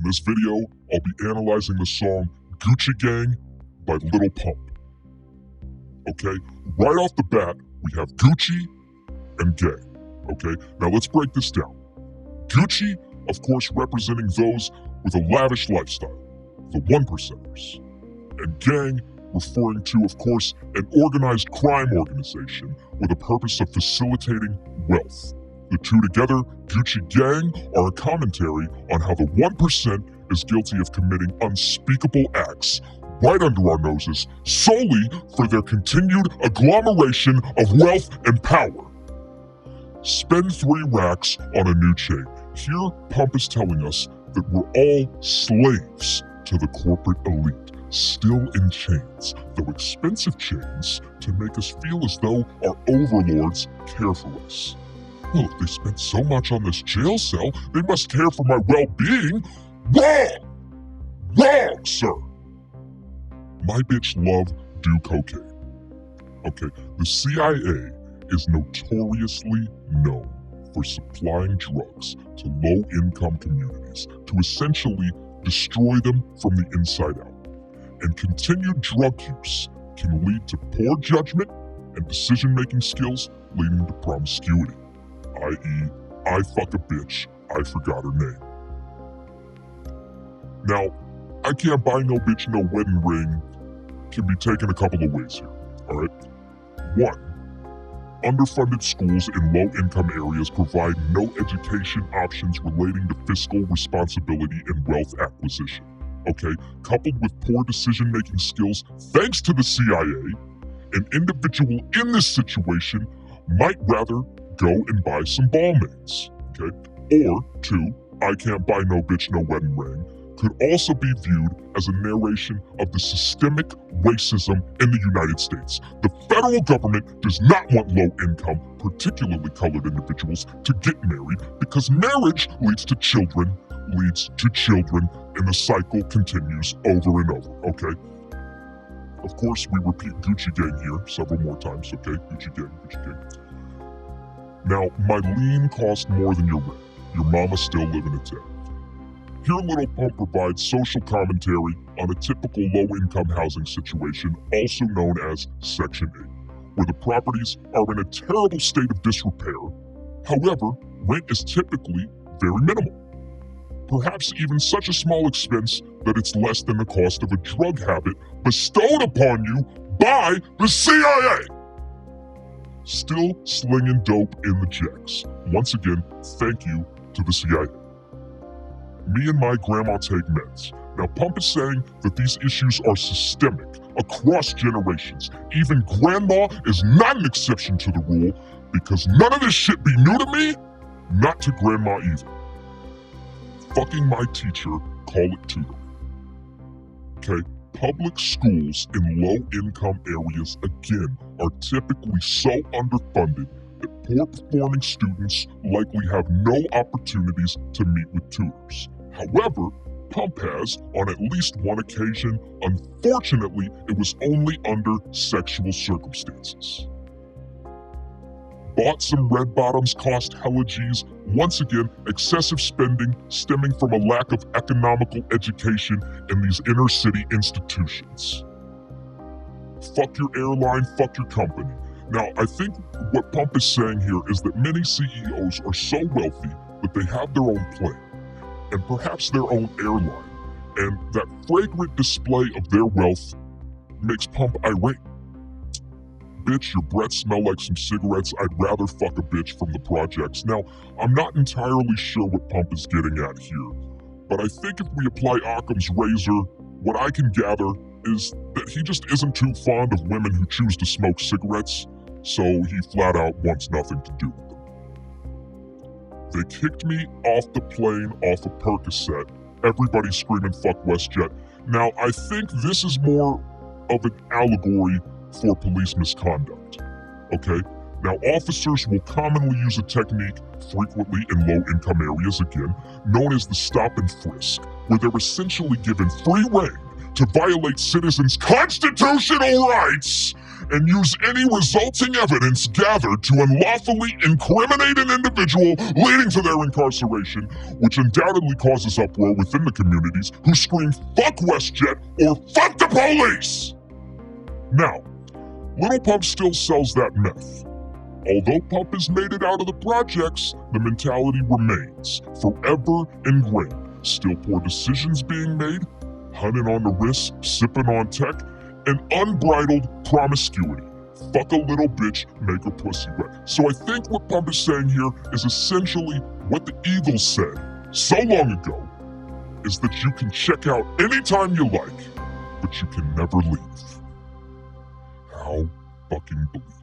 In this video, I'll be analyzing the song Gucci Gang by Lil Pump. Okay, right off the bat, we have Gucci and Gang. Okay, now let's break this down. Gucci, of course, representing those with a lavish lifestyle, the one percenters. And Gang, referring to, of course, an organized crime organization with a purpose of facilitating wealth. The two together, Gucci Gang, are a commentary on how the 1% is guilty of committing unspeakable acts right under our noses solely for their continued agglomeration of wealth and power. Spend 3 racks on a new chain. Here, Pump is telling us that we're all slaves to the corporate elite, still in chains, though expensive chains, to make us feel as though our overlords care for us. Well, if they spent so much on this jail cell, they must care for my well-being. Wrong! Wrong, sir! My bitch love do cocaine. Okay, the CIA is notoriously known for supplying drugs to low-income communities to essentially destroy them from the inside out. And continued drug use can lead to poor judgment and decision-making skills leading to promiscuity, i.e., I fuck a bitch, I forgot her name. Now, I can't buy no bitch no wedding ring can be taken a couple of ways here, alright? 1. Underfunded schools in low-income areas provide no education options relating to fiscal responsibility and wealth acquisition. Okay, coupled with poor decision-making skills thanks to the CIA, an individual in this situation might rather go and buy some Balmains, okay? Or 2, I can't buy no bitch no wedding ring could also be viewed as a narration of the systemic racism in the United States. The federal government does not want low-income, particularly colored individuals to get married because marriage leads to children, and the cycle continues over and over, okay? Of course, we repeat Gucci Gang here several more times, okay? Gucci Gang, Gucci Gang. Now, my lean cost more than your rent. Your mama's still living it down. Here, Lil Pump provides social commentary on a typical low-income housing situation, also known as Section 8, where the properties are in a terrible state of disrepair. However, rent is typically very minimal. Perhaps even such a small expense that it's less than the cost of a drug habit bestowed upon you by the CIA. Still slinging dope in the jacks. Once again, thank you to the CIA. Me and my grandma take meds. Now, Pump is saying that these issues are systemic, across generations. Even grandma is not an exception to the rule, because none of this shit be new to me, not to grandma either. Fucking my teacher, call it tutoring. Okay, public schools in low-income areas, again, are typically so underfunded that poor-performing students likely have no opportunities to meet with tutors. However, Pump has, on at least one occasion, unfortunately, it was only under sexual circumstances. Bought some red bottoms, cost hella G's. Once again, excessive spending stemming from a lack of economical education in these inner city institutions. Fuck your airline, fuck your company. Now, I think what Pump is saying here is that many CEOs are so wealthy that they have their own plane, and perhaps their own airline, and that fragrant display of their wealth makes Pump irate. Bitch, your breath smell like some cigarettes. I'd rather fuck a bitch from the projects. Now, I'm not entirely sure what Pump is getting at here, but I think if we apply Occam's razor, what I can gather is that he just isn't too fond of women who choose to smoke cigarettes, so he flat out wants nothing to do with them. They kicked me off the plane off a Percocet. Everybody screaming fuck WestJet. Now, I think this is more of an allegory for police misconduct, okay? Now, officers will commonly use a technique, frequently in low-income areas again, known as the stop and frisk, where they're essentially given free rein to violate citizens' constitutional rights and use any resulting evidence gathered to unlawfully incriminate an individual, leading to their incarceration, which undoubtedly causes uproar within the communities who scream "fuck WestJet" or "fuck the police." Now, Little Pump still sells that meth. Although Pump has made it out of the projects, the mentality remains, forever ingrained. Still poor decisions being made, hunting on the wrist, sipping on tech, and unbridled promiscuity. Fuck a little bitch, make her pussy wet. So I think what Pump is saying here is essentially what the Eagles said so long ago, is that you can check out anytime you like, but you can never leave. How fucking believe.